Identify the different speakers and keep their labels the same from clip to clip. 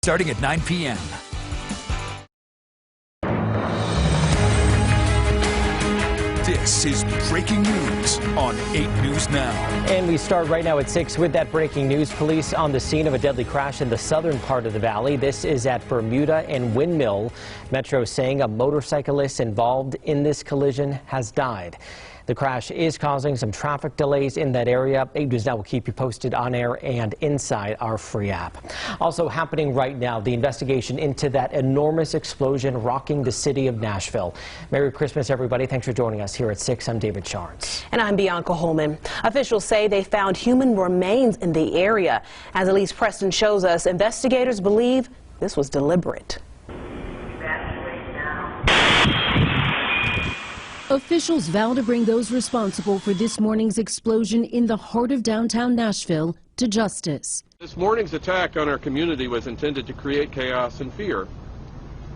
Speaker 1: starting at 9 p.m. This is breaking news on 8 News Now.
Speaker 2: And we start right now at 6 with that breaking news. Police on the scene of a deadly crash in the southern part of the valley. This is at Bermuda and Windmill. Metro saying a motorcyclist involved in this collision has died. The crash is causing some traffic delays in that area. 8 News Now will keep you posted on air and inside our free app. Also happening right now, the investigation into that enormous explosion rocking the city of Nashville. Merry Christmas, everybody. Thanks for joining us here at 6. I'm David Charnes.
Speaker 3: And I'm Bianca Holman. Officials say they found human remains in the area. As Elise Preston shows us, investigators believe this was deliberate.
Speaker 4: Officials vow to bring those responsible for this morning's explosion in the heart of downtown Nashville to justice.
Speaker 5: This morning's attack on our community was intended to create chaos and fear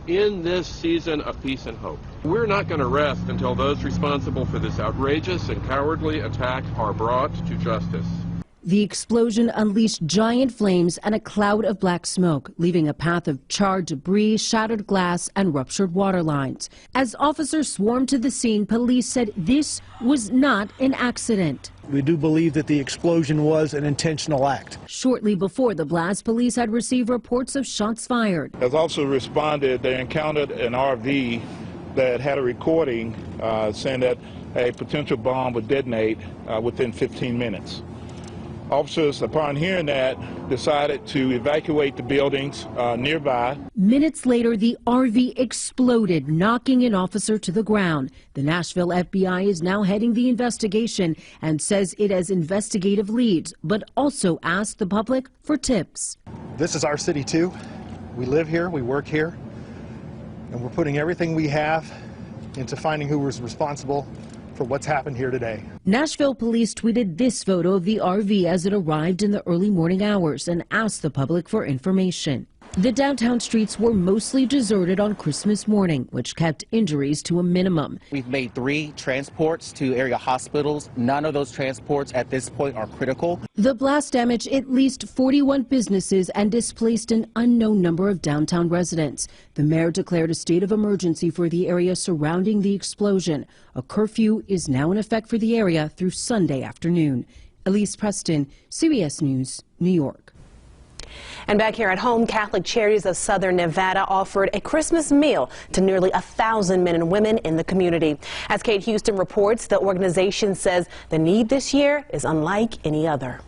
Speaker 5: in this season of peace and hope. We're not going to rest until those responsible for this outrageous and cowardly attack are brought to justice.
Speaker 4: The explosion unleashed giant flames and a cloud of black smoke, leaving a path of charred debris, shattered glass, and ruptured water lines. As officers swarmed to the scene, police said this was not an accident.
Speaker 6: We do believe that the explosion was an intentional act.
Speaker 4: Shortly before the blast, police had received reports of shots fired.
Speaker 7: As also responded, they encountered an RV that had a recording saying that a potential bomb would detonate within 15 minutes. Officers, upon hearing that, decided to evacuate the buildings nearby.
Speaker 4: Minutes later, the RV exploded, knocking an officer to the ground. The Nashville FBI is now heading the investigation and says it has investigative leads, but also asked the public for tips.
Speaker 6: This is our city too. We live here, we work here, and we're putting everything we have into finding who was responsible for what's happened here today.
Speaker 4: Nashville police tweeted this photo of the RV as it arrived in the early morning hours and asked the public for information. The downtown streets were mostly deserted on Christmas morning, which kept injuries to a minimum.
Speaker 8: We've made 3 transports to area hospitals. None of those transports at this point are critical.
Speaker 4: The blast damaged at least 41 businesses and displaced an unknown number of downtown residents. The mayor declared a state of emergency for the area surrounding the explosion. A curfew is now in effect for the area through Sunday afternoon. Elise Preston, CBS News, New York.
Speaker 3: And back here at home, Catholic Charities of Southern Nevada offered a Christmas meal to nearly 1,000 men and women in the community. As Kate Houston reports, the organization says the need this year is unlike any other.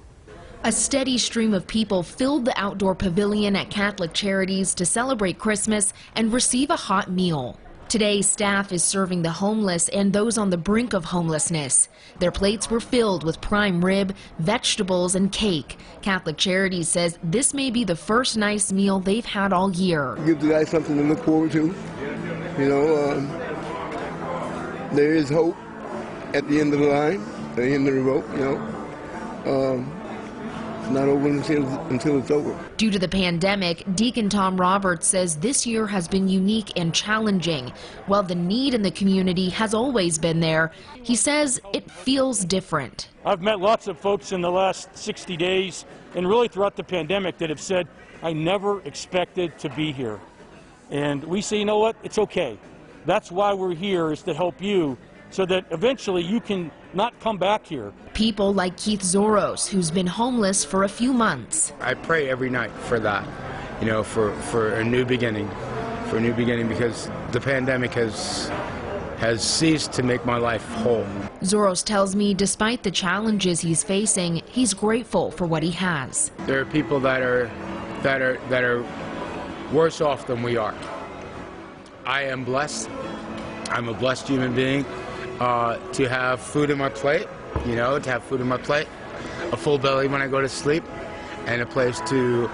Speaker 9: A steady stream of people filled the outdoor pavilion at Catholic Charities to celebrate Christmas and receive a hot meal. Today, staff is serving the homeless and those on the brink of homelessness. Their plates were filled with prime rib, vegetables, and cake. Catholic Charities says this may be the first nice meal they've had all year.
Speaker 10: Give the guys something to look forward to. You know, there is hope at the end of the line, at the end of the rope, you know. It's not over until it's over.
Speaker 9: Due to the pandemic, Deacon Tom Roberts says this year has been unique and challenging. While the need in the community has always been there, he says it feels different.
Speaker 11: I've met lots of folks in the last 60 days and really throughout the pandemic that have said, I never expected to be here. And we say, you know what, it's okay. That's why we're here, is to help you so that eventually you can not come back here.
Speaker 9: People like Keith Zoros, who's been homeless for a few months.
Speaker 12: I pray every night for that, you know, for a new beginning, because the pandemic has ceased to make my life whole.
Speaker 9: Zoros tells me despite the challenges he's facing, he's grateful for what he has.
Speaker 12: There are people that are worse off than we are. I am blessed. I'm a blessed human being. To have food in my plate, you know, to have food in my plate, a full belly when I go to sleep, and a place to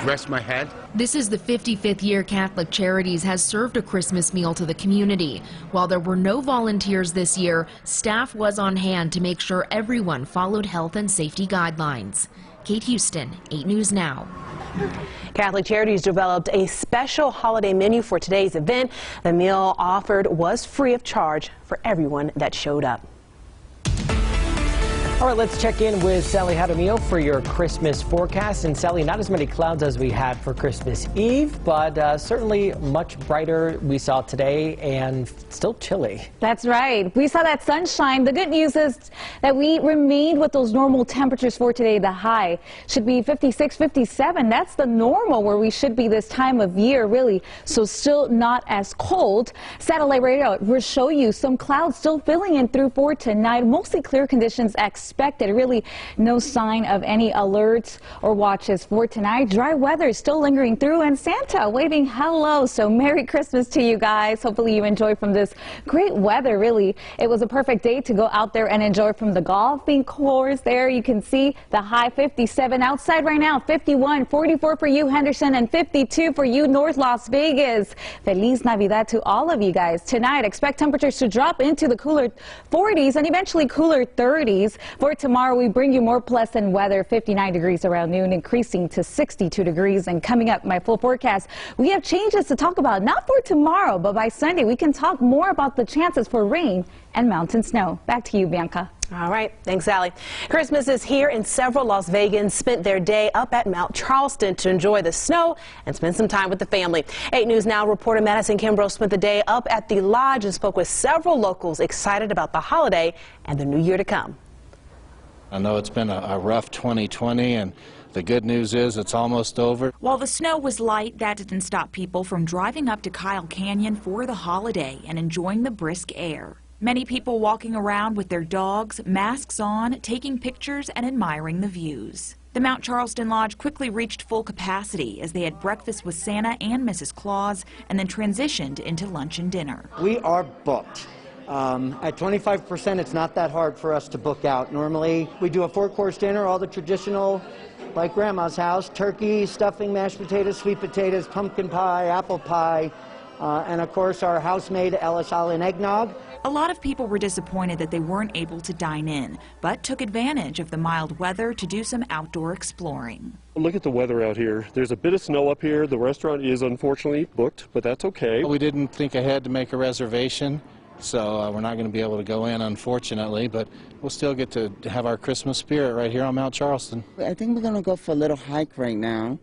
Speaker 12: rest my head.
Speaker 9: This is the 55th year Catholic Charities has served a Christmas meal to the community. While there were no volunteers this year, staff was on hand to make sure everyone followed health and safety guidelines. Kate Houston, 8 News Now.
Speaker 3: Catholic Charities developed a special holiday menu for today's event. The meal offered was free of charge for everyone that showed up.
Speaker 2: All right, let's check in with Sally Jaramillo for your Christmas forecast. And Sally, not as many clouds as we had for Christmas Eve, but certainly much brighter we saw today and still chilly.
Speaker 13: That's right. We saw that sunshine. The good news is that we remained with those normal temperatures for today. The high should be 56, 57. That's the normal where we should be this time of year, really. So still not as cold. Satellite radar will show you some clouds still filling in through for tonight. Mostly clear conditions expected. Really no sign of any alerts or watches for tonight. Dry weather is still lingering through, and Santa waving hello. So Merry Christmas to you guys. Hopefully you enjoy from this great weather. Really, it was a perfect day to go out there and enjoy from the golfing course. There you can see the high 57 outside right now, 51, 44 for you Henderson, and 52 for you North Las Vegas. Feliz Navidad to all of you guys. Tonight expect temperatures to drop into the cooler 40s and eventually cooler 30s. For tomorrow, we bring you more pleasant weather, 59 degrees around noon, increasing to 62 degrees. And coming up, my full forecast, we have changes to talk about, not for tomorrow, but by Sunday, we can talk more about the chances for rain and mountain snow. Back to you, Bianca.
Speaker 3: All right. Thanks, Sally. Christmas is here, and several Las Vegans spent their day up at Mount Charleston to enjoy the snow and spend some time with the family. 8 News Now reporter Madison Kimbrough spent the day up at the lodge and spoke with several locals excited about the holiday and the new year to come.
Speaker 14: I know it's been a rough 2020, and the good news is it's almost over.
Speaker 15: While the snow was light, that didn't stop people from driving up to Kyle Canyon for the holiday and enjoying the brisk air. Many people walking around with their dogs, masks on, taking pictures and admiring the views. The Mount Charleston Lodge quickly reached full capacity as they had breakfast with Santa and Mrs. Claus and then transitioned into lunch and dinner.
Speaker 16: We are booked. At 25%, it's not that hard for us to book out. Normally, we do a 4-course dinner, all the traditional, like Grandma's house, turkey, stuffing, mashed potatoes, sweet potatoes, pumpkin pie, apple pie, and of course our house-made Ellis Island eggnog.
Speaker 15: A lot of people were disappointed that they weren't able to dine in, but took advantage of the mild weather to do some outdoor exploring.
Speaker 17: Look at the weather out here. There's a bit of snow up here. The restaurant is unfortunately booked, but that's okay.
Speaker 14: We didn't think ahead to make a reservation, so we're not going to be able to go in, unfortunately, but we'll still get to have our Christmas spirit right here on Mount Charleston.
Speaker 18: I think we're going to go for a little hike right now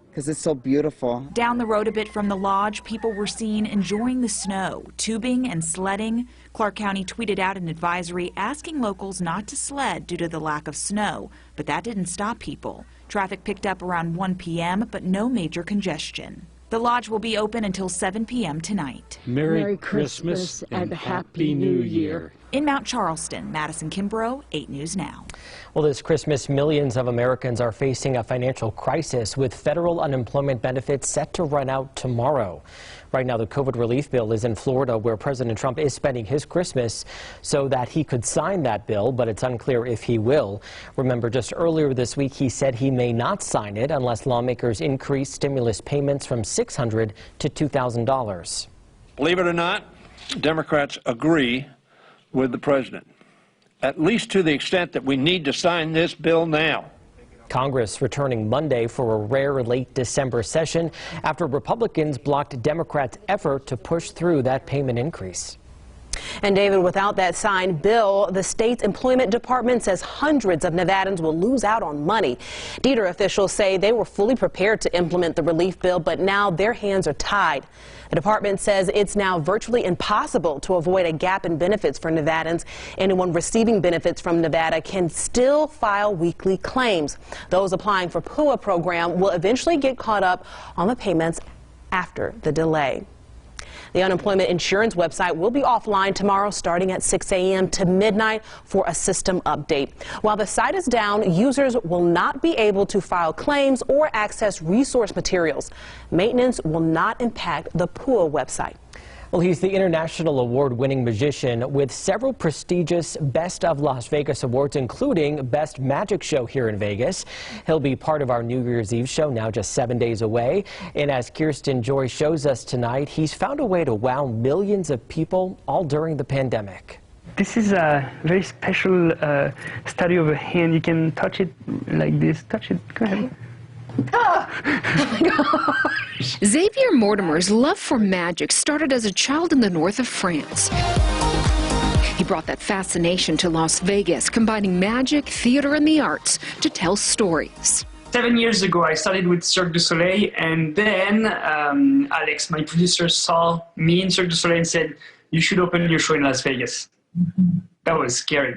Speaker 18: because it's so beautiful.
Speaker 15: Down the road a bit from the lodge, people were seen enjoying the snow, tubing and sledding. Clark County tweeted out an advisory asking locals not to sled due to the lack of snow, but that didn't stop people. Traffic picked up around 1 p.m., but no major congestion. The lodge will be open until 7 p.m. tonight.
Speaker 19: Merry Christmas and Happy New Year.
Speaker 15: In Mount Charleston, Madison Kimbrough, 8 News Now.
Speaker 2: Well, this Christmas, millions of Americans are facing a financial crisis with federal unemployment benefits set to run out tomorrow. Right now, the COVID relief bill is in Florida, where President Trump is spending his Christmas so that he could sign that bill, but it's unclear if he will. Remember, just earlier this week, he said he may not sign it unless lawmakers increase stimulus payments from $600 to $2,000.
Speaker 20: Believe it or not, Democrats agree with the president, at least to the extent that we need to sign this bill now.
Speaker 2: Congress returning Monday for a rare late December session after Republicans blocked Democrats' effort to push through that payment increase.
Speaker 3: And David, without that signed bill, the state's employment department says hundreds of Nevadans will lose out on money. DETR officials say they were fully prepared to implement the relief bill, but now their hands are tied. The department says it's now virtually impossible to avoid a gap in benefits for Nevadans. Anyone receiving benefits from Nevada can still file weekly claims. Those applying for PUA program will eventually get caught up on the payments after the delay. The unemployment insurance website will be offline tomorrow starting at 6 a.m. to midnight for a system update. While the site is down, users will not be able to file claims or access resource materials. Maintenance will not impact the PUA website.
Speaker 2: Well, he's the international award-winning magician with several prestigious Best of Las Vegas awards, including Best Magic Show here in Vegas. He'll be part of our New Year's Eve show, now just 7 days away. And as Kirsten Joy shows us tonight, he's found a way to wow millions of people all during the pandemic.
Speaker 21: This is a very special study of a hand. You can touch it like this. Touch it. Go ahead.
Speaker 22: Oh my gosh. Xavier Mortimer's love for magic started as a child in the north of France. He brought that fascination to Las Vegas, combining magic, theater, and the arts to tell stories.
Speaker 21: 7 years ago, I started with Cirque du Soleil, and then Alex, my producer, saw me in Cirque du Soleil and said, "You should open your show in Las Vegas." That was scary.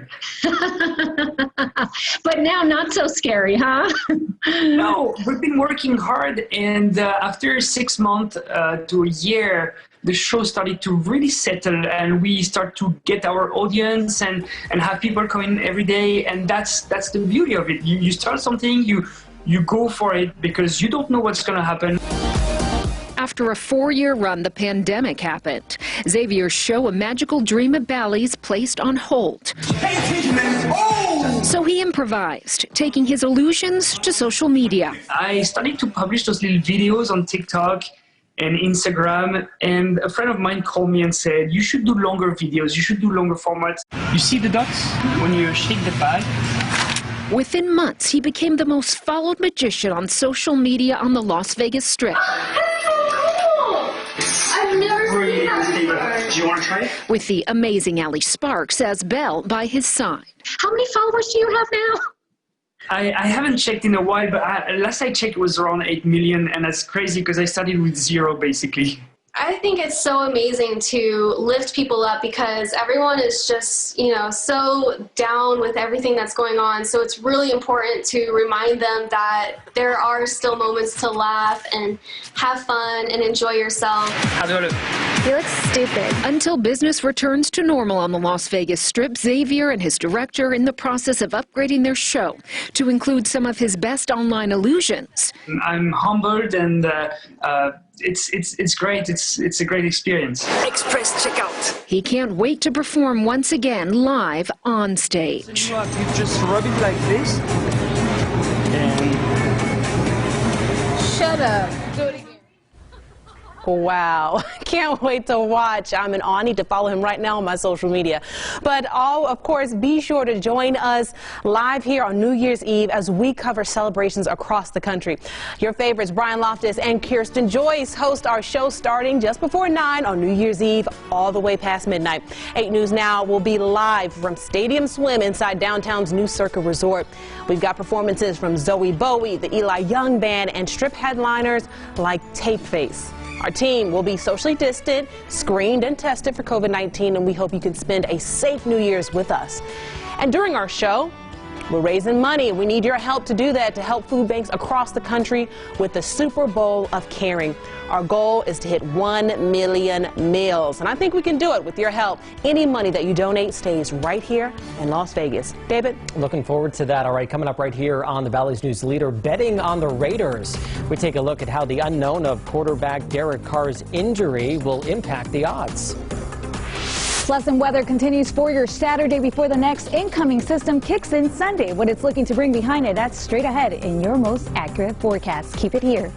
Speaker 22: But now not so scary, huh?
Speaker 21: No, we've been working hard, and after 6 months to a year, the show started to really settle, and we start to get our audience and have people coming every day, and that's the beauty of it. You start something, you go for it because you don't know what's going to happen.
Speaker 22: After a 4-year run, the pandemic happened. Xavier's show, A Magical Dream at Bally's, placed on hold. So he improvised, taking his illusions to social media.
Speaker 21: I started to publish those little videos on TikTok and Instagram, and a friend of mine called me and said, "You should do longer videos, you should do longer formats." You see the dots when you shake the bag?
Speaker 22: Within months, he became the most followed magician on social media on the Las Vegas Strip. I've never seen that
Speaker 21: before. Do you want to try it?
Speaker 22: With the amazing Ali Sparks as Belle by his side. How many followers do you have now?
Speaker 21: I haven't checked in a while, but last I checked it was around 8 million, and that's crazy because I started with 0 basically.
Speaker 1: I think it's so amazing to lift people up because everyone is just, so down with everything that's going on. So it's really important to remind them that there are still moments to laugh and have fun and enjoy yourself.
Speaker 21: How do I look?
Speaker 1: You look stupid.
Speaker 22: Until business returns to normal on the Las Vegas Strip, Xavier and his director are in the process of upgrading their show to include some of his best online illusions.
Speaker 21: I'm humbled, and it's great. It's a great experience.
Speaker 22: Express checkout. He can't wait to perform once again live on stage.
Speaker 21: So you just rub it like this, and
Speaker 1: shut up. Do it again.
Speaker 3: Wow. Can't wait to watch. I'm in awe. I need to follow him right now on my social media. But of course, be sure to join us live here on New Year's Eve as we cover celebrations across the country. Your favorites, Brian Loftus and Kirsten Joyce, host our show starting just before 9 on New Year's Eve, all the way past midnight. 8 News Now will be live from Stadium Swim inside downtown's new Circa Resort. We've got performances from Zoe Bowie, the Eli Young Band, and Strip headliners like Tapeface. Our team will be socially distant, screened, and tested for COVID-19, and we hope you can spend a safe New Year's with us. And during our show, we're raising money. We need your help to do that, to help food banks across the country with the Super Bowl of Caring. Our goal is to hit 1 million meals, and I think we can do it with your help. Any money that you donate stays right here in Las Vegas. David?
Speaker 2: Looking forward to that. All right, coming up right here on the Valley's News Leader, betting on the Raiders. We take a look at how the unknown of quarterback Derek Carr's injury will impact the odds.
Speaker 13: Plus, and weather continues for your Saturday before the next incoming system kicks in Sunday. What it's looking to bring behind it, that's straight ahead in your most accurate forecast. Keep it here.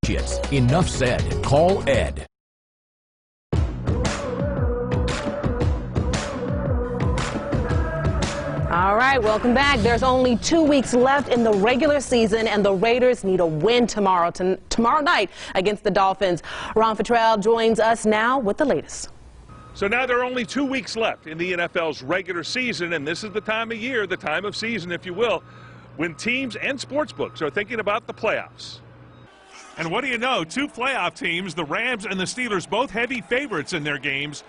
Speaker 5: Associates. Enough said. Call Ed.
Speaker 3: All right, welcome back. There's only 2 weeks left in the regular season, and the Raiders need a win tomorrow night against the Dolphins. Ron Futrell joins us now with the latest.
Speaker 7: So now there are only 2 weeks left in the NFL's regular season, and this is the time of year, the time of season, if you will, when teams and sportsbooks are thinking about the playoffs. And what do you know? 2 playoff teams, the Rams and the Steelers, both heavy favorites in their games,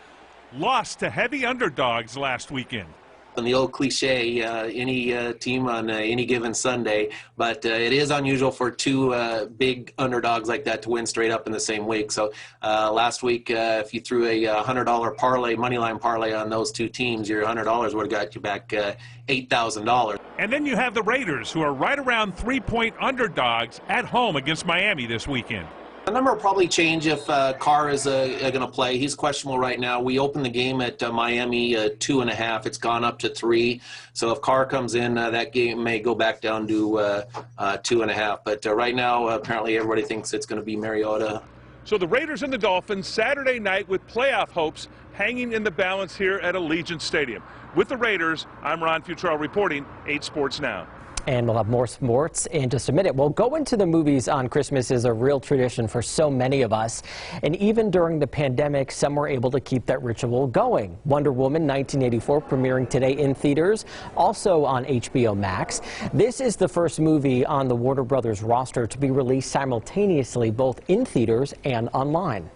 Speaker 7: lost to heavy underdogs last weekend.
Speaker 23: And the old cliche, any team on any given Sunday, but it is unusual for 2 big underdogs like that to win straight up in the same week. So last week, if you threw a $100 parlay, moneyline parlay on those 2 teams, your $100 would have got you back $8,000.
Speaker 7: And then you have the Raiders, who are right around 3-point underdogs at home against Miami this weekend.
Speaker 23: The number will probably change if Carr is going to play. He's questionable right now. We opened the game at Miami 2.5. It's gone up to 3. So if Carr comes in, that game may go back down to 2.5. But right now, apparently everybody thinks it's going to be Mariota.
Speaker 7: So the Raiders and the Dolphins Saturday night with playoff hopes hanging in the balance here at Allegiant Stadium. With the Raiders, I'm Ron Futrell reporting 8 Sports Now.
Speaker 2: And we'll have more sports in just a minute. Well, going to the movies on Christmas is a real tradition for so many of us. And even during the pandemic, some were able to keep that ritual going. Wonder Woman 1984 premiering today in theaters, also on HBO Max. This is the first movie on the Warner Brothers roster to be released simultaneously, both in theaters and online.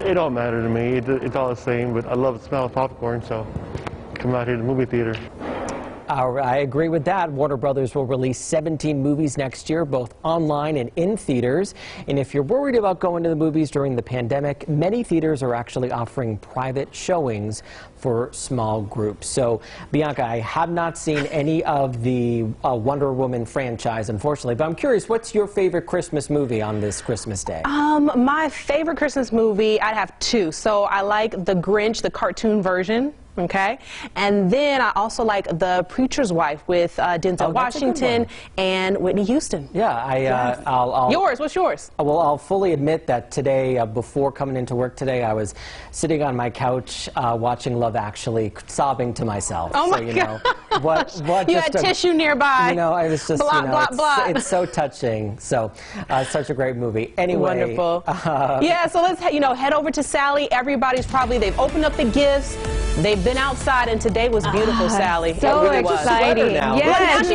Speaker 24: It don't matter to me. It's all the same, but I love the smell of popcorn, so come out here to the movie theater.
Speaker 2: I agree with that. Warner Brothers will release 17 movies next year, both online and in theaters. And if you're worried about going to the movies during the pandemic, many theaters are actually offering private showings for small groups. So, Bianca, I have not seen any of the Wonder Woman franchise, unfortunately, but I'm curious, what's your favorite Christmas movie on this Christmas day?
Speaker 3: My favorite Christmas movie, I'd have 2. So I like The Grinch, the cartoon version. Okay, and then I also like The Preacher's Wife with Denzel Washington and Whitney Houston.
Speaker 2: Yeah, I'll
Speaker 3: yours. What's yours?
Speaker 2: Well, I'll fully admit that today, before coming into work today, I was sitting on my couch watching Love Actually, sobbing to myself.
Speaker 3: Oh my
Speaker 2: God! What?
Speaker 3: You had tissue nearby.
Speaker 2: You know, I was just, it's so touching. So, such a great movie. Anyway,
Speaker 3: wonderful. Yeah, so let's head over to Sally. They've opened up the gifts. They've been outside, and today was beautiful, Sally.
Speaker 13: So
Speaker 3: it really
Speaker 13: exciting.
Speaker 3: Was.
Speaker 13: Yes.